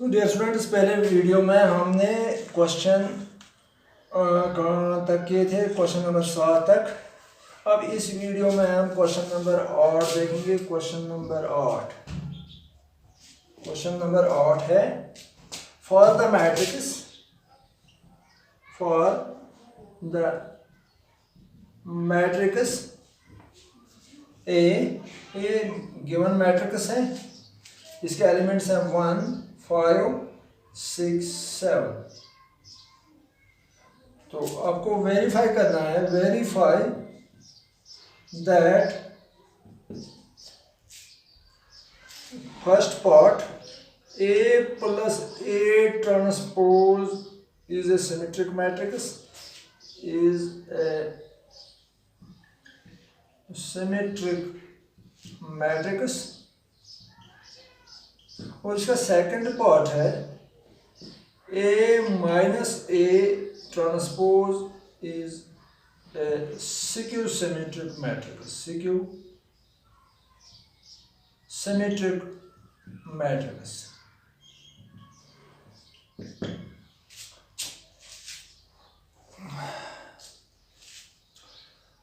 तो dear students, पहले video में हमने क्वेश्चन कहाँ तक किए थे? क्वेश्चन नंबर 7 तक। अब इस वीडियो में हम क्वेश्चन नंबर 8 देखेंगे। क्वेश्चन नंबर 8 है for the matrix A given matrix है, इसके एलिमेंट्स हैं 1 5 6 7। तो आपको वेरीफाई करना है, verify that first part A plus A transpose is a symmetric matrix, और इसका सेकंड पार्ट है A minus A transpose is a skew-symmetric matrix. Symmetric matrix.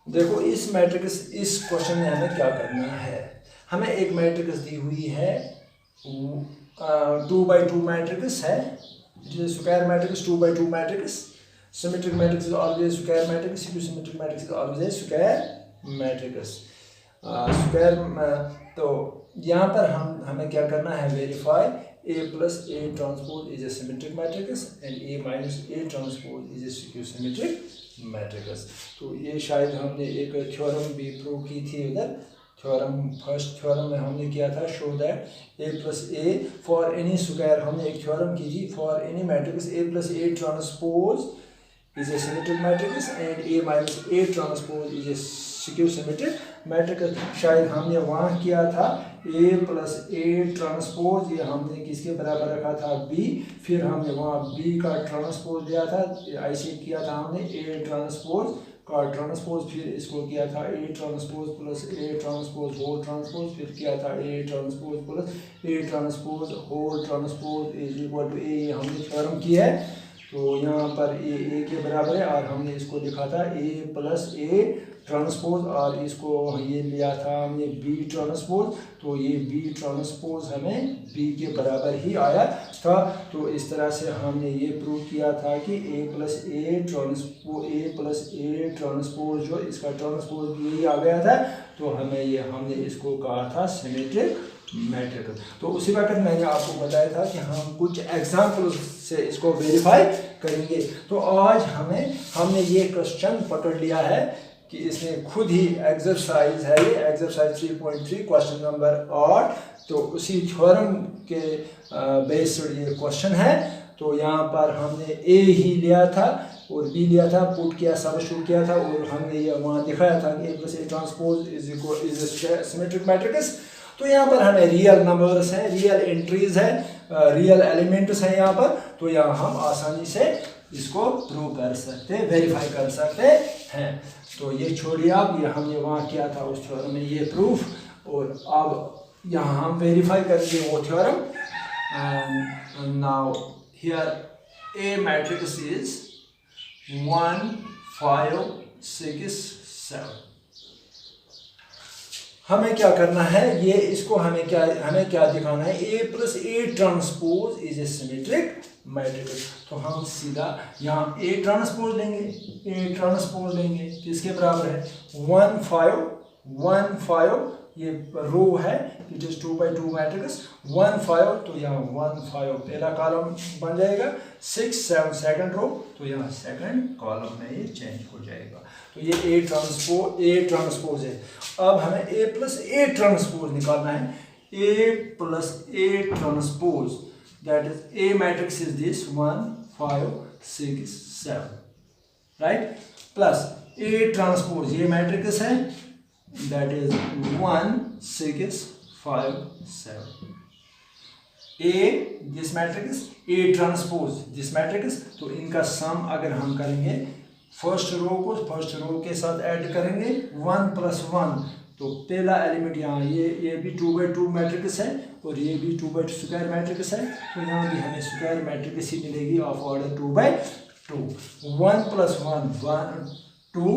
देखो इस क्वेश्चन में हमें क्या करना है। हमें एक मैट्रिक्स दी हुई है, 2 by 2 मैट्रिक्स है, square matrix, 2 by 2 matrix. Symmetric matrix is always square matrix, symmetric matrix is always square matrix. तो यहाँ पर हमें क्या करना है, verify A plus A transpose is a symmetric matrix and A minus A transpose is a skew-symmetric matrix। तो ये शायद हमने एक थ्योरम भी प्रूव की थी उधर। फर्स्ट थ्योरम में हमने किया था, show that A plus A for N E square. हमने एक थ्योरम की थी, for any matrix A plus A transpose is a symmetric matrix and A minus A transpose is a skew-symmetric matrix। शायद हमने वहाँ किया था A plus A ट्रांसपोज, ये हमने किसके बराबर रखा था, B। फिर हमने वहाँ B का ट्रांसपोज लिया था, ऐसे किया था हमने A ट्रांसपोज का ट्रांसपोज, फिर इसको किया था A transpose plus A transpose whole transpose, फिर किया था A transpose plus A transpose whole transpose is equal to A। हमने थ्योरम किया है, तो यहाँ पर A के बराबर है, और हमने इसको लिखा था A प्लस A ट्रांसपोज, और इसको ये लिया था हमने B ट्रांसपोज। तो ये B ट्रांसपोज हमें B के बराबर ही आया था। तो इस तरह से हमने ये प्रूव किया था कि A प्लस A ट्रांसपोज जो इसका ट्रांसपोज यही आ गया था। तो हमने इसको कहा था सिमेट्रिक मैट्रिक्स। तो उसी वक्त मैंने आपको बताया था कि हम कुछ एग्जाम्पल से इसको वेरीफाई करेंगे। तो आज हमने ये क्वेश्चन पकड़ लिया है कि इसने खुद ही एक्सरसाइज है, ये एक्सरसाइज 3.3 क्वेश्चन नंबर 8। तो उसी थ्योरम के बेस्ड ये क्वेश्चन है। तो यहाँ पर हमने A ही लिया था और B लिया था, पुट किया, सब्स्टिट्यूट किया था, और हमने ये वहाँ दिखाया था कि A plus A transpose is symmetric matrix. तो यहाँ पर हमें रियल नंबर्स हैं, रियल एंट्रीज है, रियल एलिमेंट्स हैं यहाँ पर। तो यहाँ हम आसानी से इसको प्रूव कर सकते हैं, वेरीफाई कर सकते हैं। तो ये छोड़िए आप, ये हमने वहाँ किया था उस थ्योरम में ये प्रूफ, और अब यहाँ हम वेरीफाई करेंगे वो theorem. Now here A matrix is 1 5 6 7। हमें क्या करना है, ये इसको हमें क्या दिखाना है, A plus A transpose is A symmetric matrix. तो हम सीधा यहाँ A ट्रांसपोज लेंगे, किसके बराबर है, 1 5 ये रो है, इट इज 2 by 2 मैट्रिक्स, 1 5। तो यहाँ 1 5 पहला कॉलम बन जाएगा, 6 7 सेकंड रो, तो यहाँ सेकंड कॉलम में ये चेंज हो जाएगा। तो ये A ट्रांसपोज है। अब हमें A plus A ट्रांसपोज निकालना है। A plus A transpose, that is A matrix is this 1 5 6 7, right, plus A transpose ये मैट्रिक्स है, that is 1 6 5 7। A this matrix, A transpose this matrix। तो इनका सम अगर हम करेंगे, फर्स्ट रो के साथ ऐड करेंगे 1 + 1, तो पहला एलिमेंट यहाँ ये भी 2 by 2 मैट्रिक्स है, और ये भी 2/2 स्क्वायर मैट्रिक्स है, तो यहाँ भी हमें स्क्वायर मैट्रिक्स ही मिलेगी ऑफ ऑर्डर 2/2। 1 + 1 1 2,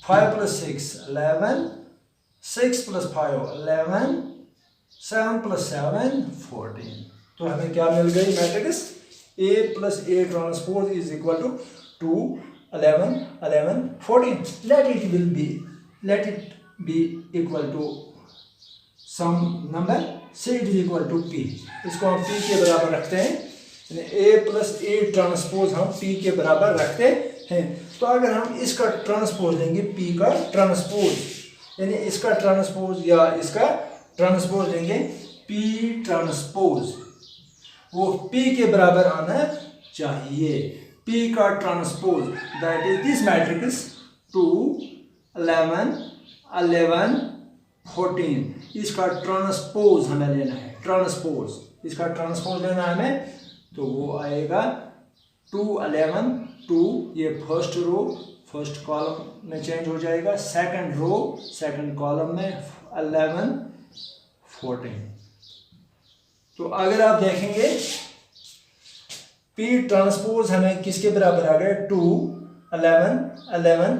5 + 6 11, 6 + 5 11, 7 + 7 14। तो हमें क्या मिल गई matrix A + A transpose is equal to 2 11 11 14। let it be equal to some number, say it is equal to P। इसको हम P के बराबर रखते हैं, A + A ट्रांसपोज हम P के बराबर रखते हैं। तो अगर हम इसका ट्रांसपोज लेंगे, P का ट्रांसपोज, यानी इसका ट्रांसपोज या इसका ट्रांसपोज लेंगे, P ट्रांसपोज, वो P के बराबर आना चाहिए। P का transpose that is this matrix 2 11 11 14। इसका ट्रांसपोज हमें लेना है, ट्रांसपोज, इसका ट्रांसपोज लेना है हमें, तो वो आएगा 2 11 2, ये फर्स्ट रो फर्स्ट कॉलम में चेंज हो जाएगा, सेकंड रो सेकंड कॉलम में 11 14। तो अगर आप देखेंगे P ट्रांसपोज हमें किसके बराबर आ गया, 2 11 11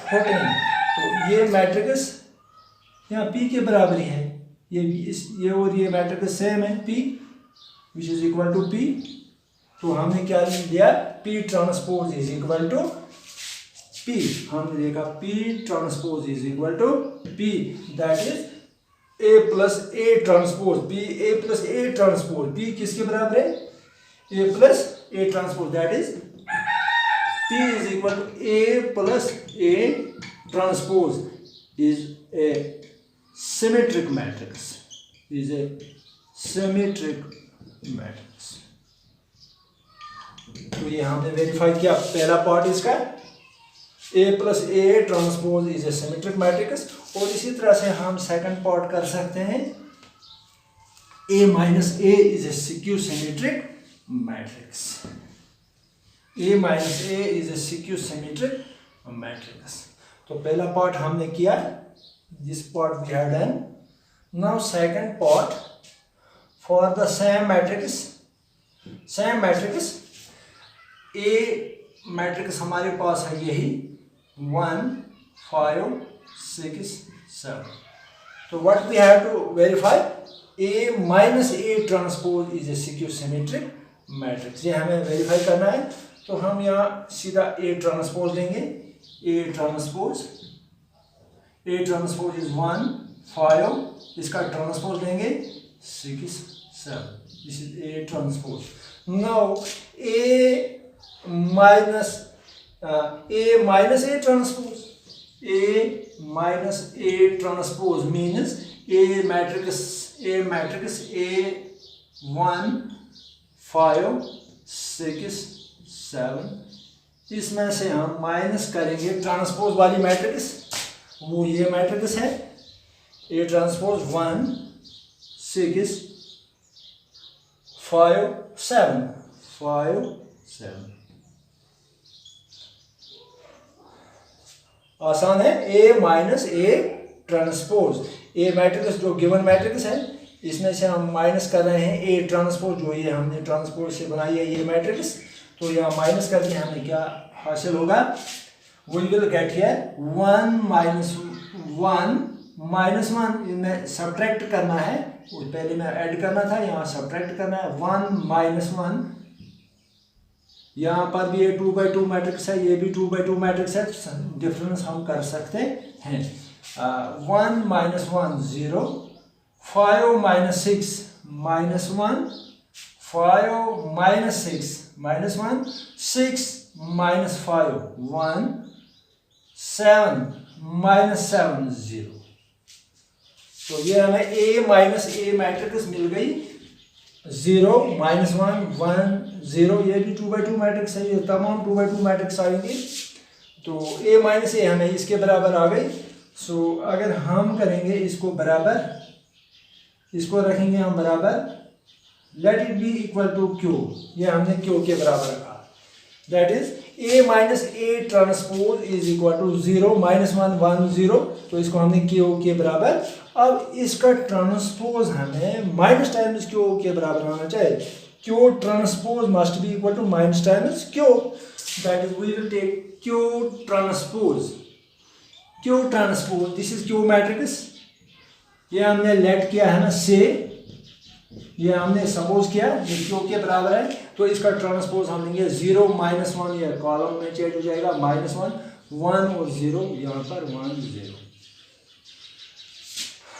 14। तो ये मैट्रिक्स यहाँ P के बराबर ही है, ये और ये मैट्रिक्स सेम है, P which is equal to P। तो हमने क्या लिया, P transpose is equal to P। हमने देखा P transpose is equal to P, that is A + A transpose, A + A transpose, P किसके बराबर है, A + A transpose, that is P is equal to A + A transpose is a symmetric matrix, is a symmetric matrix। तो ये हमने verify किया पहला part इसका, A + A transpose is A symmetric matrix. और इसी तरह से हम सेकंड पार्ट कर सकते हैं, A - A is a skew symmetric matrix. A - A is a skew symmetric matrix. तो पहला पार्ट हमने किया, this part we have done. Now second part for the same matrix, A matrix हमारे पास है यही 1 5 6 7। तो what we have to verify, A - A transpose is a skew symmetric matrix, ये हमें वेरीफाई करना है। तो हम यहाँ सीधा A ट्रांसपोज लेंगे, A ट्रांसपोज इज 1 5, इसका ट्रांसपोज लेंगे 6 7, this is A transpose. Now A minus A transpose, A transpose means A matrix A1 5 6 7, इसमें से हम माइनस करेंगे ट्रांसपोज वाली मैट्रिक्स, वो ये मैट्रिक्स है A ट्रांसपोज 1 6 5 7 5 7। आसान है, A - A transpose, A matrix जो गिवन मैट्रिक्स है, इसमें से हम माइनस कर रहे हैं A ट्रांसपोज, जो ये हमने ट्रांसपोज से बनाई है ये मैट्रिक्स। तो यहाँ माइनस करके हमें क्या हासिल होगा, वी विल गेट हियर 1 - 1 इनमें सब्ट्रैक्ट करना है, पहले में ऐड करना था, यहाँ सब्ट्रैक्ट करना है। 1 - 1, यहाँ पर भी ये 2/2 मैट्रिक्स है, ये भी 2/2 मैट्रिक्स है, डिफरेंस हम कर सकते हैं। 1 - 1 0, 5 - 6 -1, 5 - 6 -1, 6 - 5 1, 7 - 7 0। तो ये हमें A - A मैट्रिक्स मिल गई, 0 - 1 1 0, ये भी 2/2 मैट्रिक्स है, ये तमाम 2/2 मैट्रिक्स आएंगे। तो A - A हमें इसके बराबर आ गई। सो अगर हम करेंगे इसको बराबर, इसको रखेंगे हम बराबर, let it be equal to Q, ये हमने Q के बराबर रखा, that is A minus A transpose is equal to 0 -1 1 0, तो इसको हमने क्यू के बराबर। अब इसका ट्रांसपोज हमें माइनस टाइम्स क्यू के बराबर होना चाहिए। Q transpose must be equal to minus times Q, that is we will take Q transpose. Q transpose, this is Q matrix, ये हमने लेट किया है ना से, ये हमने सपोज किया ये क्यू के बराबर है, तो इसका ट्रांसपोज हम लेंगे 0 -1, ये कॉलम में चेंज हो जाएगा, -1 1 और 0, यहाँ पर 1 0।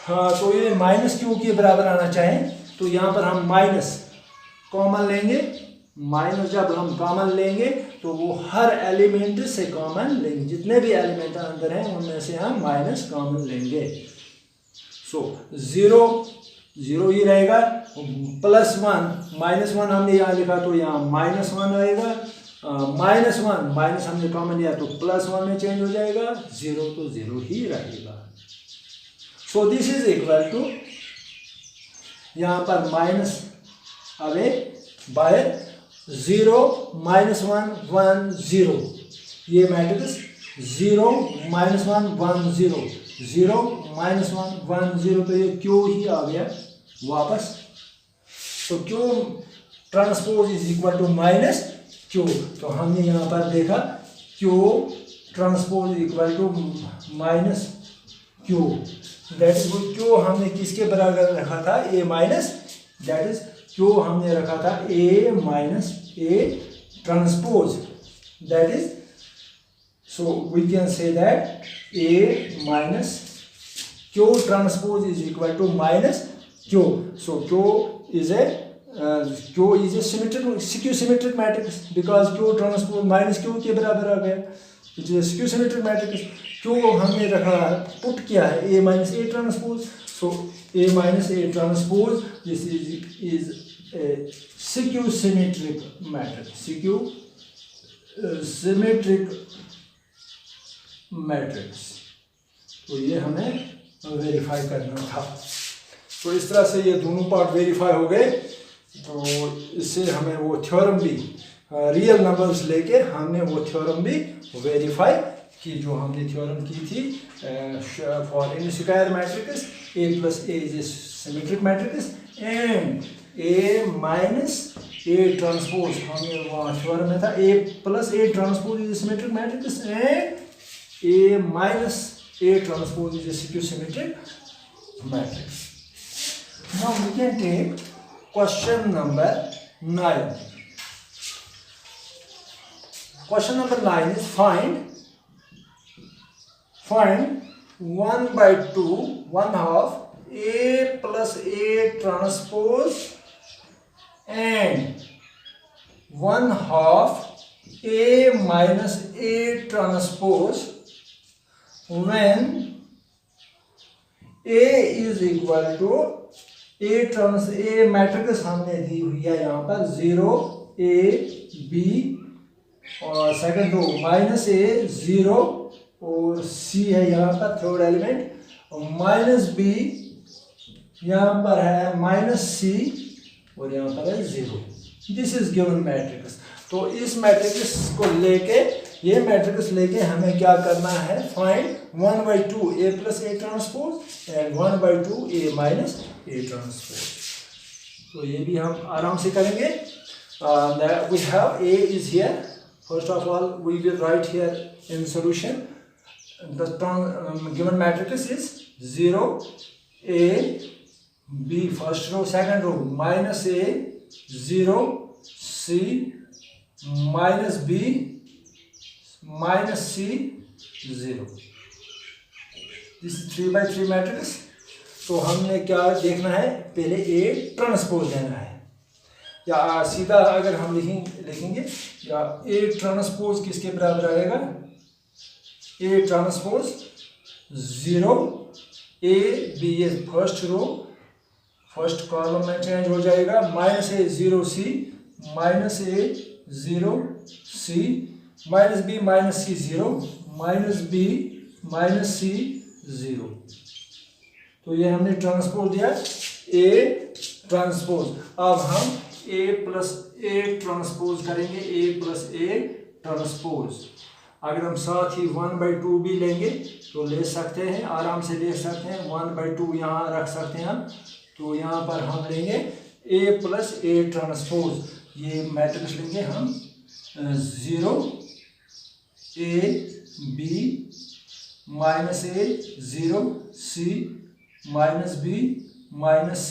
हाँ, तो ये माइनस क्यू के बराबर आना चाहिए, तो यहाँ पर हम माइनस कॉमन लेंगे। माइनस जब हम कॉमन लेंगे तो वो हर एलिमेंट से कॉमन लेंगे, जितने भी एलिमेंट अंदर हैं उनमें से हम माइनस कॉमन लेंगे। सो 0 0 ही रहेगा, +1 -1 हमने यहाँ लिखा तो यहाँ -1 आएगा, -1 माइनस हमने कॉमन लिया तो +1 में चेंज हो जाएगा, 0 तो 0 ही रहेगा। So this is equal to, यहाँ पर माइनस अवे बाय 0 -1 1 0, ये मैट्रिक्स 0 -1 1 0 0 -1 1 0, तो ये क्यू ही आ गया वापस। तो Q transpose is equal to minus Q, तो हमने यहाँ पर देखा Q transpose equal to minus Q, that is Q हमने किसके बराबर रखा था, A minus, that is Q हमने रखा था A minus A transpose, that is, so we can say that A minus Q transpose is equal to minus Q. So Q is a symmetric matrix because Q transpose minus Q के बराबर आ गया, which is a skew symmetric matrix. Q को हमने रखा put किया है A minus A transpose, so A minus A transpose this is a skew symmetric matrix, skew symmetric matrix. तो ये हमें वेरीफाई करना था। तो इस तरह से ये दोनों पार्ट वेरीफाई हो गए, तो इससे हमें वो थ्योरम भी रियल नंबर्स लेके हमने वो थ्योरम भी वेरीफाई की, जो हमने थ्योरम की थी for in square matrix A plus A is a symmetric matrix and A minus A transpose, हमें वहाँ थ्योरम में था A plus A transpose is a symmetric matrix and A minus A transpose is a skew symmetric matrix. Now we can take question number 9. Question number 9 is find 1/2 1/2 A plus A transpose and 1/2 A minus A transpose when A is equal to A matrix हमने दी हुई है यहाँ पर 0 A B और second row -A 0 और C है यहाँ पर थर्ड एलिमेंट, और -B यहाँ पर है -C और यहाँ पर है 0। This is given matrix. तो इस मैट्रिक्स को लेके, ये मैट्रिक्स लेके हमें क्या करना है, find 1/2 A plus A transpose and 1/2 A minus A transpose। तो ये भी हम आराम से करेंगे। We have A is here. First of all, we will write here in solution. The given matrix is 0 A B first row, second row -A 0 C -B -C 0. This is 3/3 matrix. तो हमने क्या देखना है, पहले A transpose लेना है, या सीधा अगर हम लिखेंगे या A ट्रांसपोज किसके बराबर आएगा, A ट्रांसपोज 0 A B ये फर्स्ट रो फर्स्ट कॉलम में चेंज हो जाएगा, -A 0 C -A 0 C -B -C 0 -B -C 0। तो ये हमने ट्रांसपोज दिया A ट्रांसपोज। अब हम A plus A ट्रांसपोज करेंगे, A plus A ट्रांसपोज। अगर हम साथ ही 1/2 भी लेंगे तो ले सकते हैं, आराम से ले सकते हैं। 1/2 यहाँ रख सकते हैं हम, तो यहाँ पर हम लेंगे A प्लस A ट्रांसपोज। ये मैट्रिक्स लेंगे हम 0 A B minus A 0 C minus B minus C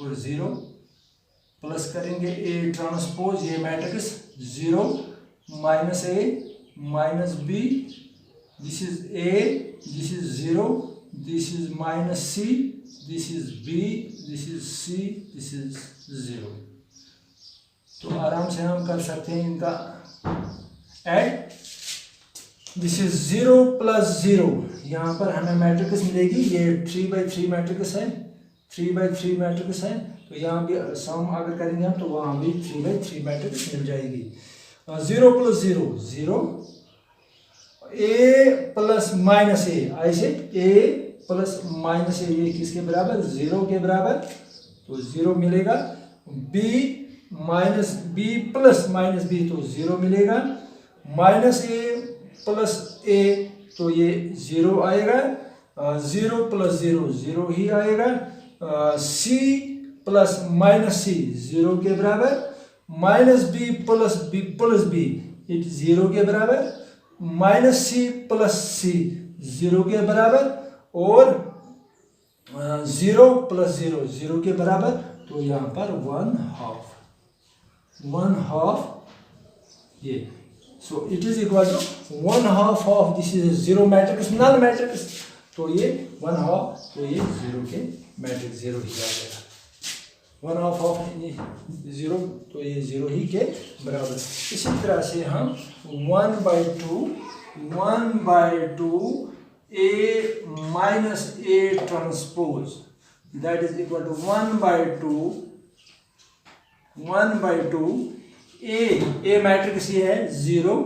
और 0 प्लस करेंगे A ट्रांसपोज। ये matrix 0 minus A minus B, this is A, this is 0, this is minus C, this is B, this is C, this is 0। तो आराम से हम कर सकते हैं इनका ऐड। दिस इज 0 प्लस 0, यहाँ पर हमें मैट्रिक्स मिलेगी, ये 3/3 मैट्रिक्स है, 3/3 मैट्रिक्स है। तो यहाँ भी सम अगर करेंगे हम तो वहाँ भी 3/3 मैट्रिक्स मिल जाएगी। 0 plus 0 0, A plus minus A, ऐसे A प्लस माइनस A ये किसके बराबर, 0 के बराबर, तो 0 मिलेगा। B minus B plus minus B तो 0 मिलेगा। माइनस A प्लस A तो ये 0 आएगा। 0 प्लस 0 0 ही आएगा। C प्लस माइनस C 0 के बराबर। Minus B plus B it 0 के बराबर। माइनस C प्लस C 0 के बराबर। और 0 प्लस 0 0 के बराबर, तो यहाँ पर 1/2 ये। So it is equal to 1/2 of this is 0 matrix, null matrix, तो ये 1/2, तो ये 0 के मैट्रिक्स 0 ही आ जाएगा। 1/2 ऑफ 0, तो ये 0 ही के बराबर। इसी तरह से हम 1/2 A minus A transpose, that is equal to 1/2 A matrix ये है 0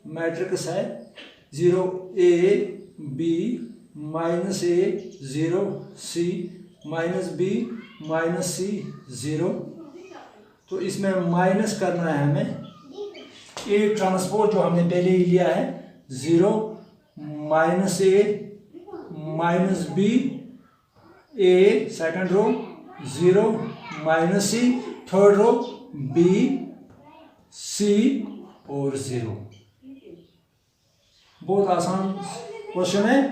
मैट्रिक्स है, 0 A B minus A 0 C minus B minus C 0। तो इसमें माइनस करना है हमें A ट्रांसपोज जो हमने पहले ही लिया है, 0 minus A minus B A second row, 0 minus C third row, B C और 0। बहुत आसान क्वेश्चन है,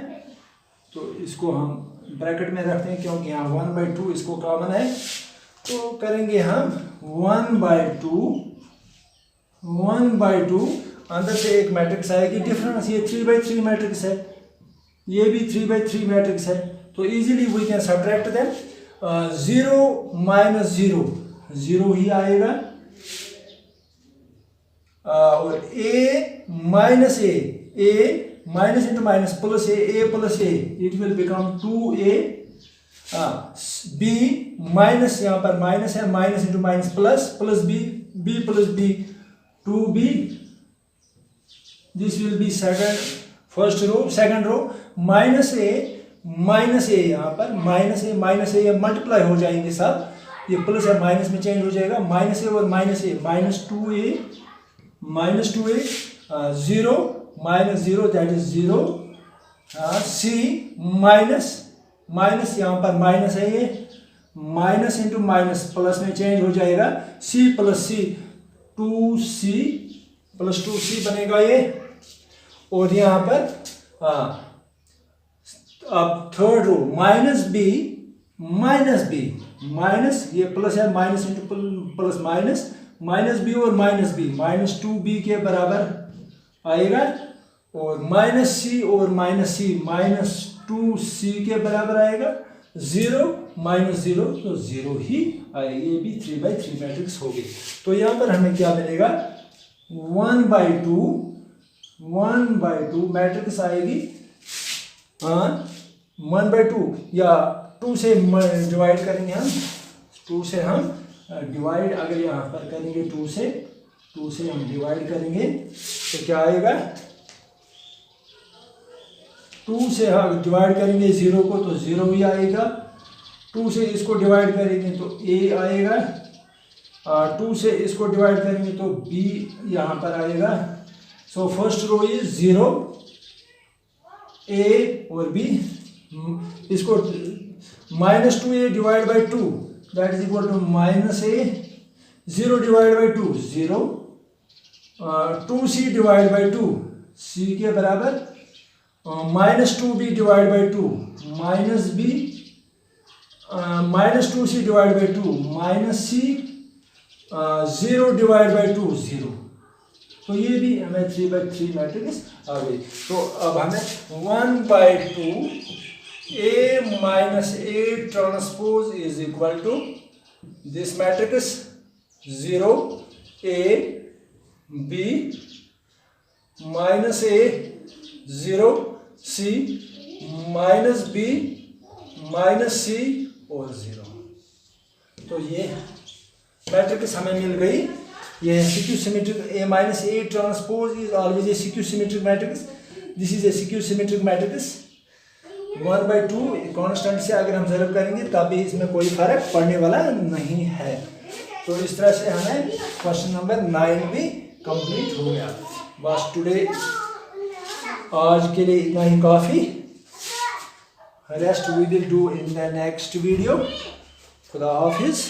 तो इसको हम ब्रैकेट में रखते हैं क्योंकि यहाँ 1/2 इसको कॉमन है। तो करेंगे हम 1/2 अंदर से एक मैट्रिक्स आएगी डिफरेंस, ये 3/3 मैट्रिक्स है, ये भी 3/3 मैट्रिक्स है, तो easily we can subtract them. 0 minus 0 0 ही आएगा। और A minus A minus into minus plus A plus A, it will become 2A। B minus, यहाँ पर माइनस है, minus into minus plus B plus B 2B, this will be first row, second row. Minus A यहाँ पर minus A ये multiply हो जाएंगे सब, ये प्लस है माइनस में चेंज हो जाएगा। माइनस A और minus A minus 2A 0 minus 0 that is 0। C minus यहाँ पर माइनस है, ये माइनस इंटू माइनस प्लस में चेंज हो जाएगा। C plus C 2C plus 2C बनेगा ये। और यहाँ पर अब third row minus B minus ये प्लस है, minus into plus minus B और माइनस B माइनस 2B के बराबर आएगा। और माइनस C और माइनस C माइनस 2C के बराबर आएगा। 0 माइनस 0 तो 0 ही आएगी, ये भी 3/3 मैट्रिक्स होगी। तो यहाँ पर हमें क्या मिलेगा, 1/2 मैट्रिक्स आएगी। 1/2 या 2 से डिवाइड करेंगे हम, 2 से हम डिवाइड अगर यहाँ पर करेंगे 2 से हम डिवाइड करेंगे तो क्या आएगा, 2 से हम डिवाइड करेंगे 0 को तो 0 ही आएगा। 2 से इसको डिवाइड करेंगे तो A आएगा। 2 से इसको डिवाइड करेंगे तो b यहाँ पर आएगा. So first row is 0, a और b. इसको -2a divide by 2 that is equal to -a. 0 divide by 2 0. 2c divide by 2 c के बराबर. -2b divide by 2 -b. -2c divide by 2 -c. 0 divide by 2 0. तो ये भी हमें 3/3 मैट्रिक्स आ गई. तो अब हमें 1/2 a minus a transpose is equal to this matrix 0 a b minus a 0 c minus b minus c और 0. तो ये मैट्रिक्स हमें मिल गई. ये CQ symmetric a minus a transpose is always a CQ symmetric matrix. This is a CQ symmetric matrix. 1/2 constant से अगर हम ज़रूर करेंगे तब भी इसमें कोई फर्क पड़ने वाला नहीं है. तो इस तरह से हमें क्वेश्चन नंबर 9 भी कंप्लीट हो गया. बस टुडे आज के लिए इतना ही काफ़ी. Rest we will do in the next video. खुदा हाफिज़.